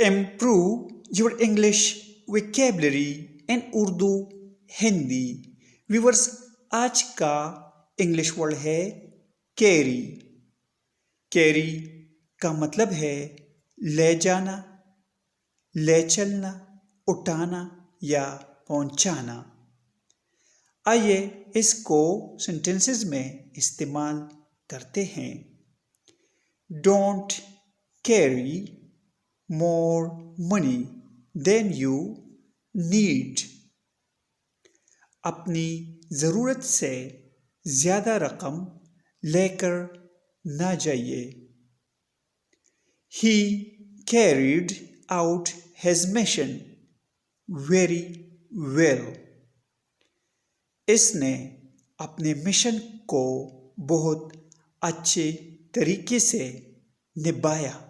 Improve your English vocabulary in Urdu Hindi. Viewers, आज का English word है कैरी। कैरी का मतलब है ले जाना, ले चलना, उठाना या पहुंचाना। आइए इसको सेंटेंसेस में इस्तेमाल करते हैं। Don't carry more money than you need। अपनी ज़रूरत से ज़्यादा रकम लेकर ना जाइए। He carried out his mission very well। इसने अपने मिशन को बहुत अच्छे तरीके से निभाया।